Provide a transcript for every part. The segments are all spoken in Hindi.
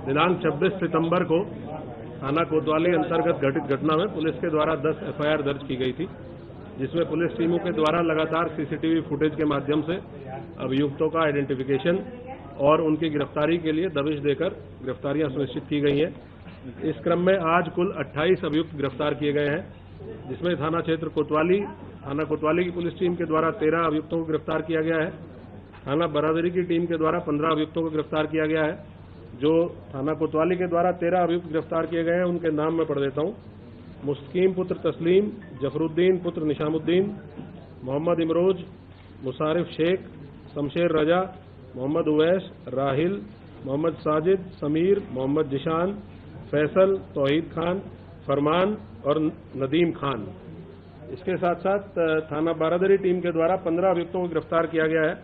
दिनांक 26 सितंबर को थाना कोतवाली अंतर्गत घटित घटना में पुलिस के द्वारा 10 एफआईआर दर्ज की गई थी, जिसमें पुलिस टीमों के द्वारा लगातार सीसीटीवी फुटेज के माध्यम से अभियुक्तों का आइडेंटिफिकेशन और उनकी गिरफ्तारी के लिए दबिश देकर गिरफ्तारियां सुनिश्चित की गई हैं। इस क्रम में आज कुल 28 अभियुक्त गिरफ्तार किए गए हैं, जिसमें थाना कोतवाली की पुलिस टीम के द्वारा 13 अभियुक्तों को गिरफ्तार किया गया है। थाना बरादरी की टीम के द्वारा 15 अभियुक्तों को गिरफ्तार किया गया है। जो थाना कोतवाली के द्वारा 13 अभियुक्त गिरफ्तार किए गए हैं उनके नाम मैं पढ़ देता हूं। मुस्तकीम पुत्र तस्लीम, जफरुद्दीन पुत्र निशामुद्दीन, मोहम्मद इमरोज, मुसारिफ शेख, शमशेर रजा, मोहम्मद उवैस, राहिल, मोहम्मद साजिद, समीर, मोहम्मद जिशान, फैसल, तौहीद खान, फरमान और नदीम खान। इसके साथ साथ थाना बारादरी टीम के द्वारा 15 अभियुक्तों को गिरफ्तार किया गया है,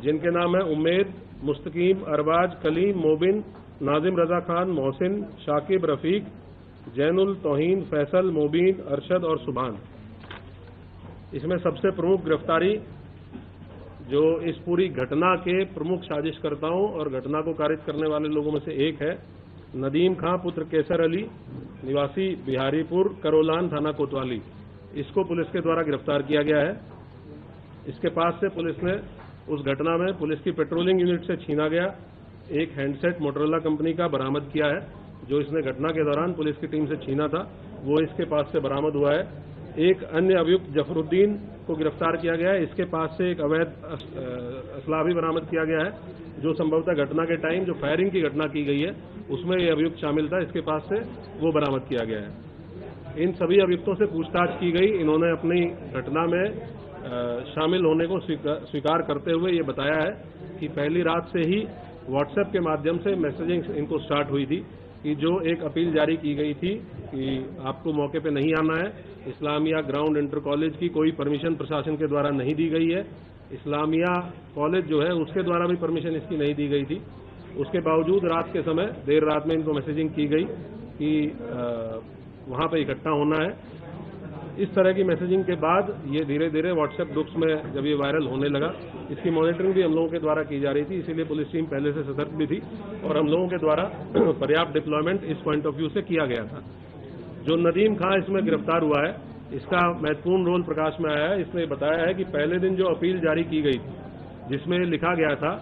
जिनके नाम है उम्मेद, मुस्तकीम, अरबाज, कलीम, मोबिन, नाजिम रजा खान, मोहसिन, शाकिब, रफीक, जैनुल, तौहीन, फैसल, मोबीन, अरशद और सुभान। इसमें सबसे प्रमुख गिरफ्तारी जो इस पूरी घटना के प्रमुख साजिशकर्ताओं और घटना को कारित करने वाले लोगों में से एक है नदीम खां पुत्र केसर अली, निवासी बिहारीपुर, करोलान, थाना कोतवाली। इसको पुलिस के द्वारा गिरफ्तार किया गया है। इसके पास से पुलिस ने उस घटना में पुलिस की पेट्रोलिंग यूनिट से छीना गया एक हैंडसेट मोटरोला कंपनी का बरामद किया है, जो इसने घटना के दौरान पुलिस की टीम से छीना था, वो इसके पास से बरामद हुआ है। एक अन्य अभियुक्त जफरुद्दीन को गिरफ्तार किया गया है। इसके पास से एक अवैध असला भी बरामद किया गया है, जो संभवतः घटना के टाइम जो फायरिंग की घटना की गई है उसमें ये अभियुक्त शामिल था। इसके पास से वो बरामद किया गया है। इन सभी अभियुक्तों से पूछताछ की गई। इन्होंने अपनी घटना में शामिल होने को स्वीकार करते हुए ये बताया है कि पहली रात से ही व्हाट्सएप के माध्यम से मैसेजिंग इनको स्टार्ट हुई थी कि जो एक अपील जारी की गई थी कि आपको मौके पे नहीं आना है। इस्लामिया ग्राउंड इंटर कॉलेज की कोई परमिशन प्रशासन के द्वारा नहीं दी गई है। इस्लामिया कॉलेज जो है उसके द्वारा भी परमिशन इसकी नहीं दी गई थी। उसके बावजूद रात के समय देर रात में इनको मैसेजिंग की गई कि वहाँ पे इकट्ठा होना है। इस तरह की मैसेजिंग के बाद ये धीरे धीरे व्हाट्सएप ग्रुप्स में जब ये वायरल होने लगा, इसकी मॉनिटरिंग भी हम लोगों के द्वारा की जा रही थी। इसीलिए पुलिस टीम पहले से सतर्क भी थी और हम लोगों के द्वारा पर्याप्त डिप्लॉयमेंट इस पॉइंट ऑफ व्यू से किया गया था। जो नदीम खां इसमें गिरफ्तार हुआ है, इसका महत्वपूर्ण रोल प्रकाश में आया है। इसने बताया है कि पहले दिन जो अपील जारी की गई थी, जिसमें लिखा गया था,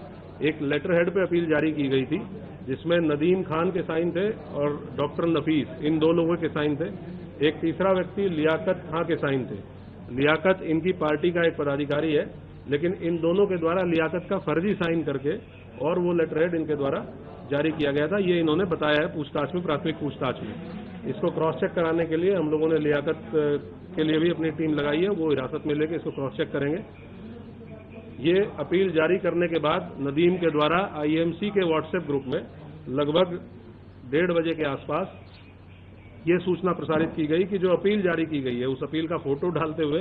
एक लेटर हेड पे अपील जारी की गई थी जिसमें नदीम खान के साइन थे और डॉक्टर नफीस, इन 2 लोगों के साइन थे। एक तीसरा व्यक्ति लियाकत खां के साइन थे। लियाकत इनकी पार्टी का एक पदाधिकारी है, लेकिन इन दोनों के द्वारा लियाकत का फर्जी साइन करके और वो लेटर हेड इनके द्वारा जारी किया गया था। ये इन्होंने बताया है पूछताछ में, प्राथमिक पूछताछ में। इसको क्रॉस चेक कराने के लिए हम लोगों ने लियाकत के लिए भी अपनी टीम लगाई है, वो हिरासत में लेकर इसको क्रॉस चेक करेंगे। ये अपील जारी करने के बाद नदीम के द्वारा आईएमसी के व्हाट्सएप ग्रुप में लगभग 1:30 बजे के आसपास ये सूचना प्रसारित की गई कि जो अपील जारी की गई है, उस अपील का फोटो डालते हुए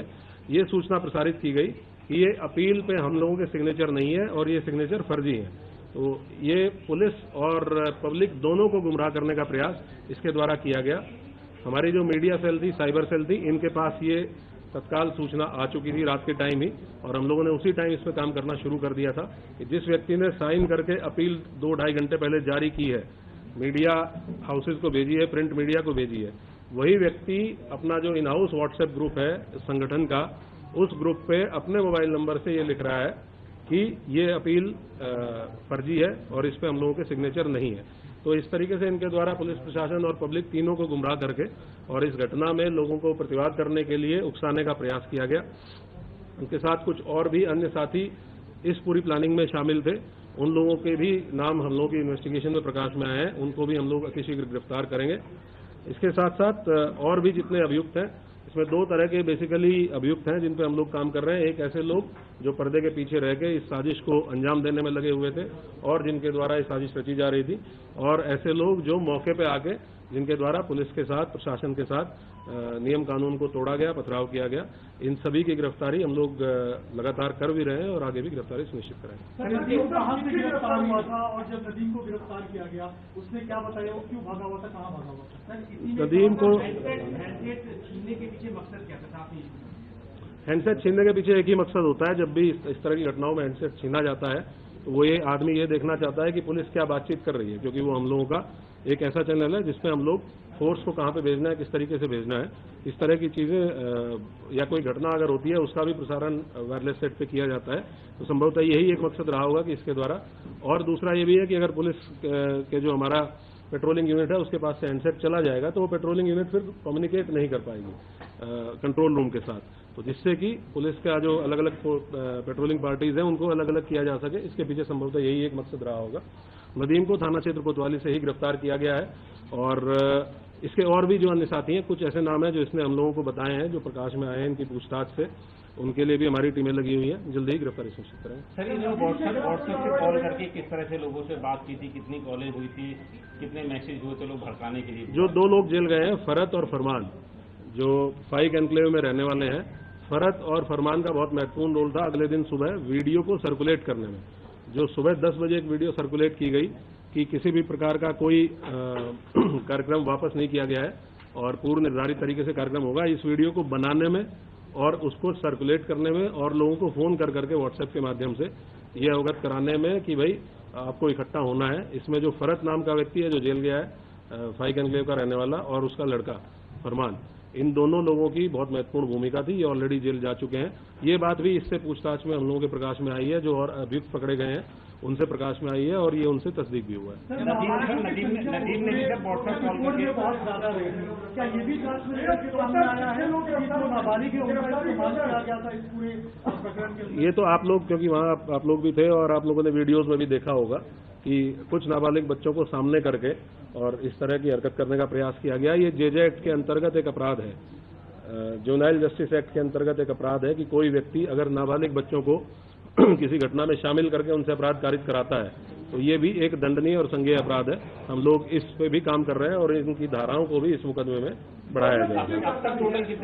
ये सूचना प्रसारित की गई कि ये अपील पे हम लोगों के सिग्नेचर नहीं है और ये सिग्नेचर फर्जी है। तो ये पुलिस और पब्लिक दोनों को गुमराह करने का प्रयास इसके द्वारा किया गया। हमारी जो मीडिया सेल थी, साइबर सेल थी, इनके पास ये तत्काल सूचना आ चुकी थी रात के टाइम ही, और हम लोगों ने उसी टाइम इस पर काम करना शुरू कर दिया था कि जिस व्यक्ति ने साइन करके अपील 2-2.5 घंटे पहले जारी की है, मीडिया हाउसेज को भेजी है, प्रिंट मीडिया को भेजी है, वही व्यक्ति अपना जो इन हाउस व्हाट्सएप ग्रुप है संगठन का, उस ग्रुप पे अपने मोबाइल नंबर से ये लिख रहा है कि ये अपील फर्जी है और इस पे हम लोगों के सिग्नेचर नहीं है। तो इस तरीके से इनके द्वारा पुलिस प्रशासन और पब्लिक तीनों को गुमराह करके और इस घटना में लोगों को प्रतिवाद करने के लिए उकसाने का प्रयास किया गया। उनके साथ कुछ और भी अन्य साथी इस पूरी प्लानिंग में शामिल थे। उन लोगों के भी नाम हम लोगों की इन्वेस्टिगेशन में प्रकाश में आए हैं, उनको भी हम लोग अतिशीघ्र गिरफ्तार करेंगे। इसके साथ साथ और भी जितने अभियुक्त हैं, इसमें 2 तरह के बेसिकली अभियुक्त हैं जिन पे हम लोग काम कर रहे हैं। एक ऐसे लोग जो पर्दे के पीछे रह के इस साजिश को अंजाम देने में लगे हुए थे और जिनके द्वारा ये साजिश रची जा रही थी, और ऐसे लोग जो मौके पे आके जिनके द्वारा पुलिस के साथ, प्रशासन के साथ नियम कानून को तोड़ा गया, पथराव किया गया। इन सभी की गिरफ्तारी हम लोग लगातार कर भी रहे हैं और आगे भी गिरफ्तारी सुनिश्चित करेंगे। नदीम कहाँ से गिरफ्तार हुआ था और जब नदीम को गिरफ्तार किया गया उसने क्या बताया, वो क्यों भागा हुआ था, कहाँ भागा हुआ था? नदीम को हैंडसेट छीनने के पीछे मकसद क्या था? हैंडसेट छीनने के पीछे एक ही मकसद होता है। जब भी इस तरह की घटनाओं में हैंडसेट छीना जाता है तो वो ये आदमी ये देखना चाहता है कि पुलिस क्या बातचीत कर रही है, क्योंकि वो हम लोगों का एक ऐसा चैनल है जिसमें हम लोग फोर्स को कहाँ पे भेजना है, किस तरीके से भेजना है, इस तरह की चीज़ें या कोई घटना अगर होती है उसका भी प्रसारण वायरलेस सेट पे किया जाता है। तो संभवतः यही एक मकसद रहा होगा कि इसके द्वारा। और दूसरा ये भी है कि अगर पुलिस के जो हमारा पेट्रोलिंग यूनिट है उसके पास से हैंडसेट चला जाएगा तो वो पेट्रोलिंग यूनिट फिर कम्युनिकेट नहीं कर पाएगी कंट्रोल रूम के साथ, तो जिससे कि पुलिस का जो अलग अलग पेट्रोलिंग पार्टीज हैं उनको अलग अलग किया जा सके। इसके पीछे संभवतः यही एक मकसद रहा होगा। नदीम को थाना क्षेत्र कोतवाली से ही गिरफ्तार किया गया है और इसके और भी जो अन्य साथी हैं, कुछ ऐसे नाम हैं जो इसने हम लोगों को बताए हैं, जो प्रकाश में आए हैं इनकी पूछताछ से, उनके लिए भी हमारी टीमें लगी हुई हैं। जल्दी ही गिरफ्तारी सुनिश्चित करेंगे। सर, ये जो व्हाट्सएप से कॉल करके किस तरह से लोगों से बात की थी, कितनी कॉलें हुई थी, कितने मैसेज हुए थे लोग भड़काने के लिए? जो 2 लोग जेल गए हैं, फरत और फरमान, जो फाइक एनक्लेव में रहने वाले हैं, फरत और फरमान का बहुत महत्वपूर्ण रोल था अगले दिन सुबह वीडियो को सर्कुलेट करने में। जो सुबह 10 बजे एक वीडियो सर्कुलेट की गई कि किसी भी प्रकार का कोई कार्यक्रम वापस नहीं किया गया है और पूर्व निर्धारित तरीके से कार्यक्रम होगा, इस वीडियो को बनाने में और उसको सर्कुलेट करने में और लोगों को फोन कर करके व्हाट्सएप के माध्यम से ये अवगत कराने में कि भाई आपको इकट्ठा होना है। इसमें जो फरत नाम का व्यक्ति है जो जेल गया है, फाइक एनक्लेव का रहने वाला, और उसका लड़का फरमान, इन दोनों लोगों की बहुत महत्वपूर्ण भूमिका थी। ये ऑलरेडी जेल जा चुके हैं। ये बात भी इससे पूछताछ में हम लोगों के प्रकाश में आई है, जो और अभियुक्त पकड़े गए हैं उनसे प्रकाश में आई है और ये उनसे तस्दीक भी हुआ है। नदीम ने जब व्हाट्सएप कॉल करके बहुत ज्यादा रही, क्या ये भी जांच में सामने आया है जो नाबालिग है उनका इस्तेमाल किया गया था इस पूरे प्रकरण के? ये तो आप लोग, क्योंकि वहाँ आप लोग भी थे और आप लोगों ने वीडियोज में भी देखा होगा कि कुछ नाबालिग बच्चों को सामने करके और इस तरह की हरकत करने का प्रयास किया गया। ये जेजे एक्ट के अंतर्गत एक अपराध है, जुवेनाइल जस्टिस एक्ट के अंतर्गत एक अपराध है कि कोई व्यक्ति अगर नाबालिग बच्चों को किसी घटना में शामिल करके उनसे अपराध कारित कराता है तो ये भी एक दंडनीय और संज्ञेय अपराध है। हम लोग इस पे भी काम कर रहे हैं और इनकी धाराओं को भी इस मुकदमे में बढ़ाया जाएगा।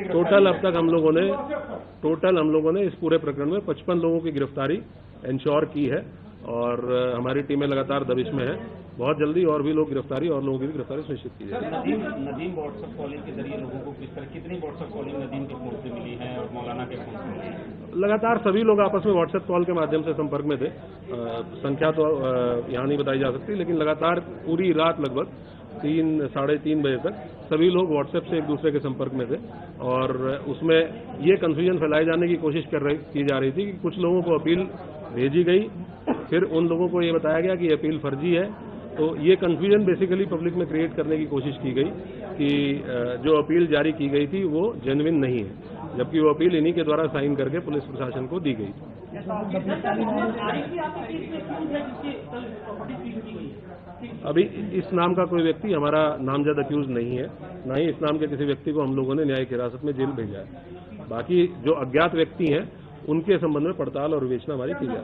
टोटल अब तक हम लोगों ने इस पूरे प्रकरण में 55 लोगों की गिरफ्तारी इंश्योर की है और हमारी टीमें लगातार दबिश में है। बहुत जल्दी और भी लोग गिरफ्तारी और लोगों की भी गिरफ्तारी सुनिश्चित की जाएगी। नदीम व्हाट्सएप कॉलिंग के जरिए लोगों को किस तरह, कितनी व्हाट्सएप कॉलिंग नदीम के फोन से मिली है और मौलाना के फोन से मिली है? लगातार सभी लोग आपस में व्हाट्सएप कॉल के माध्यम से संपर्क में थे। संख्या तो यहाँ नहीं बताई जा सकती, लेकिन लगातार पूरी रात लगभग 3 साढ़े 3 बजे तक सभी लोग व्हाट्सएप से एक दूसरे के संपर्क में थे और उसमें ये कंफ्यूजन फैलाए जाने की कोशिश की जा रही थी कि कुछ लोगों को अपील भेजी गई, फिर उन लोगों को ये बताया गया कि अपील फर्जी है। तो ये कंफ्यूजन बेसिकली पब्लिक में क्रिएट करने की कोशिश की गई कि जो अपील जारी की गई थी वो जेन्युइन नहीं है, जबकि वो अपील इन्हीं के द्वारा साइन करके पुलिस प्रशासन को दी गई। अभी इस नाम का कोई व्यक्ति हमारा नामजद अक्यूज नहीं है, ना ही इस नाम के किसी व्यक्ति को हम लोगों ने न्यायिक हिरासत में जेल भेजा है। बाकी जो अज्ञात व्यक्ति हैं उनके संबंध में पड़ताल और विवेचना हमारी की जाए।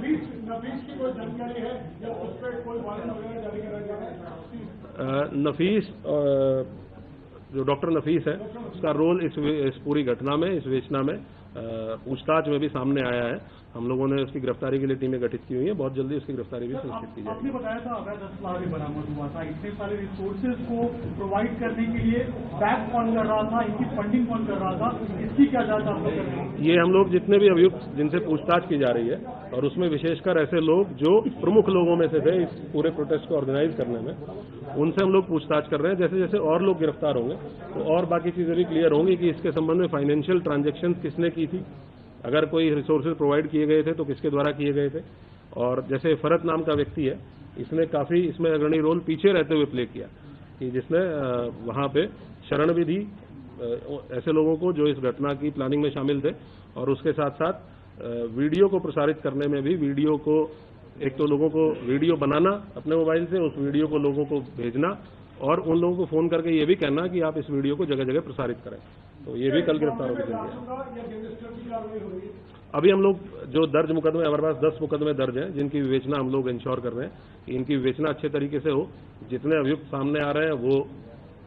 नफीस, जो डॉक्टर नफीस है, उसका रोल इस पूरी घटना में, इस विवेचना में, पूछताछ में भी सामने आया है। हम लोगों ने उसकी गिरफ्तारी के लिए टीमें गठित की हुई है। बहुत जल्दी उसकी गिरफ्तारी भी सुनिश्चित की जाएगी। आपने बताया था अवैध असला भी बरामद हुआ था, इतने सारे रिसोर्सेज को प्रोवाइड करने के लिए बैक कौन कर रहा था, इनकी फंडिंग कौन कर रहा था, इसकी क्या जांच आप लोग कर रहे हैं? ये हम लोग जितने भी अभियुक्त जिनसे पूछताछ की जा रही है और उसमें विशेषकर ऐसे लोग जो प्रमुख लोगों में से थे इस पूरे प्रोटेस्ट को ऑर्गेनाइज करने में, उनसे हम लोग पूछताछ कर रहे हैं। जैसे जैसे और लोग गिरफ्तार होंगे तो और बाकी चीजें भी क्लियर होंगी कि इसके संबंध में फाइनेंशियल ट्रांजैक्शन किसने की थी, अगर कोई रिसोर्सेज प्रोवाइड किए गए थे तो किसके द्वारा किए गए थे। और जैसे फरत नाम का व्यक्ति है, इसने काफी इसमें अग्रणी रोल पीछे रहते हुए प्ले किया कि जिसने वहां पे शरण भी दी ऐसे लोगों को जो इस घटना की प्लानिंग में शामिल थे, और उसके साथ साथ वीडियो को प्रसारित करने में भी, वीडियो को एक तो लोगों को वीडियो बनाना अपने मोबाइल से, उस वीडियो को लोगों को भेजना और उन लोगों को फोन करके ये भी कहना कि आप इस वीडियो को जगह जगह प्रसारित करें। तो ये भी कल गिरफ्तार होकर चलिए। अभी हम लोग जो दर्ज मुकदमे, हमारे पास 10 मुकदमे दर्ज हैं जिनकी विवेचना हम लोग इंश्योर कर रहे हैं कि इनकी विवेचना अच्छे तरीके से हो। जितने अभियुक्त सामने आ रहे हैं वो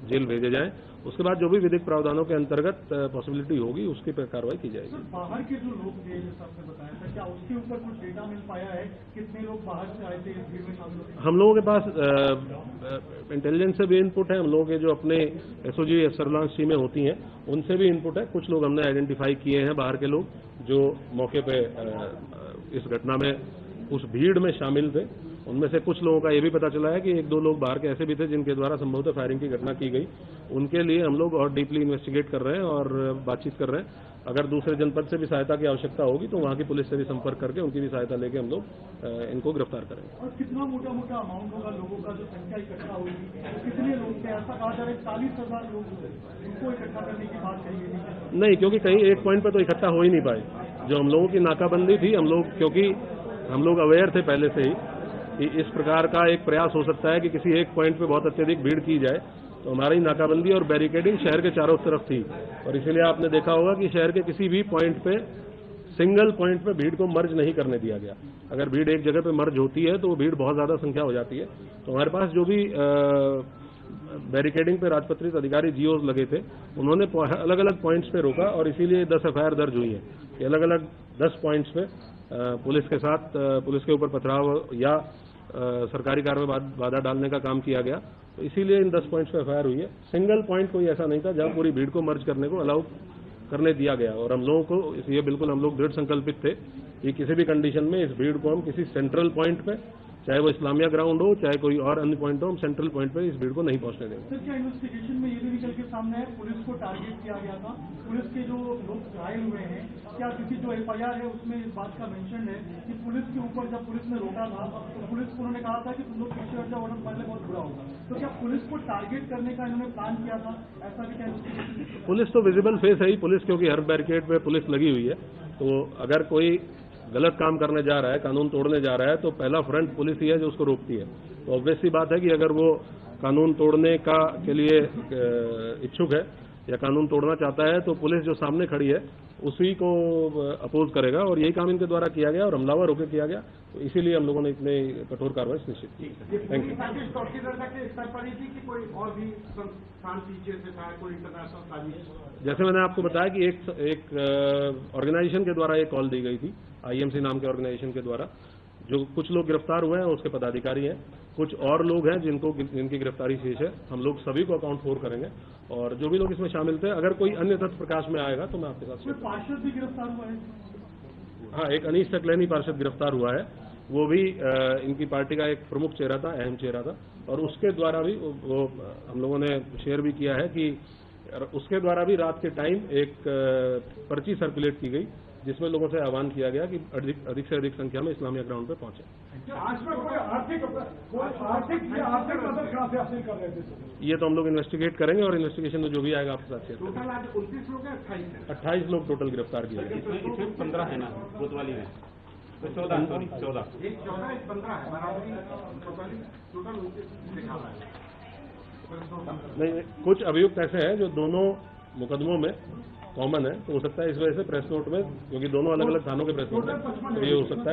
जेल भेजे जाएं। उसके बाद जो भी विधिक प्रावधानों के अंतर्गत पॉसिबिलिटी होगी उसकी पर कार्रवाई की जाएगी। बाहर के जो लोग थे, जैसे आपने बताया था, क्या उसके ऊपर कुछ डेटा मिल पाया है? कितने लोग बाहर से आए थे इस भीड़ में शामिल हुए? हम लोगों के पास इंटेलिजेंस से भी इनपुट है, हम लोगों के जो अपने एसओजी सर्विलांस टीमें होती हैं उनसे भी इनपुट है। कुछ लोग हमने आइडेंटिफाई किए हैं बाहर के लोग जो मौके पे इस घटना में उस भीड़ में शामिल थे। उनमें से कुछ लोगों का ये भी पता चला है कि 1-2 लोग बाहर के ऐसे भी थे जिनके द्वारा संभवतः फायरिंग की घटना की गई। उनके लिए हम लोग और डीपली इन्वेस्टिगेट कर रहे हैं और बातचीत कर रहे हैं। अगर दूसरे जनपद से भी सहायता की आवश्यकता होगी तो वहाँ की पुलिस से भी संपर्क करके उनकी भी सहायता लेके हम लोग इनको गिरफ्तार करेंगे। और कितना मोटा मोटा अमाउंट होगा लोगों का जो संख्या इकट्ठा होगी, तो कितने लोग थे? ऐसा कहा जा रहा है 40,000 लोग उनको इकट्ठा करने की बात कही गई। नहीं, क्योंकि कहीं एक पॉइंट पर तो इकट्ठा हो ही नहीं पाए। जो हम लोगों की नाकाबंदी थी, हम लोग क्योंकि हम लोग अवेयर थे पहले से ही कि इस प्रकार का एक प्रयास हो सकता है कि किसी एक पॉइंट पे बहुत अत्यधिक भीड़ की जाए, तो हमारी नाकाबंदी और बैरिकेडिंग शहर के चारों तरफ थी। और इसीलिए आपने देखा होगा कि शहर के किसी भी पॉइंट पे, सिंगल पॉइंट पे भीड़ को मर्ज नहीं करने दिया गया। अगर भीड़ एक जगह पे मर्ज होती है तो वो भीड़ बहुत ज्यादा संख्या हो जाती है। तो हमारे पास जो भी बैरिकेडिंग पे राजपत्रित अधिकारी जीओज लगे थे, उन्होंने अलग अलग पॉइंट्स पे रोका और इसीलिए 10 एफआईआर दर्ज हुई है कि अलग अलग 10 पॉइंट्स पे पुलिस के साथ पुलिस के ऊपर पथराव या सरकारी कार्य में बाधा डालने का काम किया गया। तो इसीलिए इन 10 पॉइंट्स पे एफआईआर हुई है। सिंगल पॉइंट कोई ऐसा नहीं था जहां पूरी भीड़ को मर्ज करने को अलाउ करने दिया गया। और हम लोगों को इसलिए बिल्कुल हम लोग दृढ़ संकल्पित थे कि किसी भी कंडीशन में इस भीड़ को हम किसी सेंट्रल पॉइंट पे, चाहे वो इस्लामिया ग्राउंड हो चाहे कोई और अन्य पॉइंट हो, हम सेंट्रल पॉइंट पे इस भीड़ को नहीं पहुंचने देंगे। सर, क्या इन्वेस्टिगेशन में ये भी निकल के सामने है पुलिस को टारगेट किया गया था? पुलिस के जो लोग घायल हुए हैं, क्या किसी जो एफआईआर है उसमें इस बात का मेंशन है कि पुलिस के ऊपर जब पुलिस ने रोका था तो पुलिस को उन्होंने कहा था कि तुम लोग पीछे हट जाओ वरना पहले बहुत बुरा होगा? तो क्या पुलिस को टारगेट करने का इन्होंने प्लान किया था? ऐसा भी क्या इन्वेस्टिगेशन? पुलिस तो विजिबल फेस है ही पुलिस, क्योंकि हर बैरिकेड पे पुलिस लगी हुई है। तो अगर कोई गलत काम करने जा रहा है, कानून तोड़ने जा रहा है, तो पहला फ्रंट पुलिस ही है जो उसको रोकती है। तो ऑब्वियस सी बात है कि अगर वो कानून तोड़ने के लिए इच्छुक है या कानून तोड़ना चाहता है तो पुलिस जो सामने खड़ी है उसी को अपोज करेगा। और यही काम इनके द्वारा किया गया और हमलावर होकर किया गया। तो इसीलिए हम लोगों ने इतने कठोर कार्रवाई सुनिश्चित की। Thank you. जैसे मैंने आपको बताया कि एक ऑर्गेनाइजेशन के द्वारा एक कॉल दी गई थी, आईएमसी नाम के ऑर्गेनाइजेशन के द्वारा। जो कुछ लोग गिरफ्तार हुए हैं उसके पदाधिकारी हैं, कुछ और लोग हैं जिनकी गिरफ्तारी शेष है। हम लोग सभी को अकाउंट 4 करेंगे और जो भी लोग इसमें शामिल थे, अगर कोई अन्य तथ्य प्रकाश में आएगा तो मैं आपके साथ शेयर करूंगा। पार्षद भी गिरफ्तार हुआ है? हाँ, एक अनीश सकलैनी पार्षद गिरफ्तार हुआ है। वो भी इनकी पार्टी का एक प्रमुख चेहरा था, अहम चेहरा था। और उसके द्वारा भी वो हम लोगों ने शेयर भी किया है कि उसके द्वारा भी रात के टाइम एक पर्ची सर्कुलेट की गई जिसमें लोगों से आह्वान किया गया कि अधिक से अधिक संख्या में इस्लामिया ग्राउंड पे पहुंचे। ये तो हम लोग इन्वेस्टिगेट करेंगे और इन्वेस्टिगेशन में जो भी आएगा आपके साथ शेयर करेंगे। 28 लोग टोटल गिरफ्तार किए गए। इसमें 15 है ना कोतवाली में, तो 14 नहीं, कुछ अभियुक्त ऐसे हैं जो दोनों मुकदमों में कॉमन है। तो हो सकता है इस वजह से प्रेस नोट में, क्योंकि दोनों अलग अलग थानों के प्रेस नोट में, तो ये हो सकता है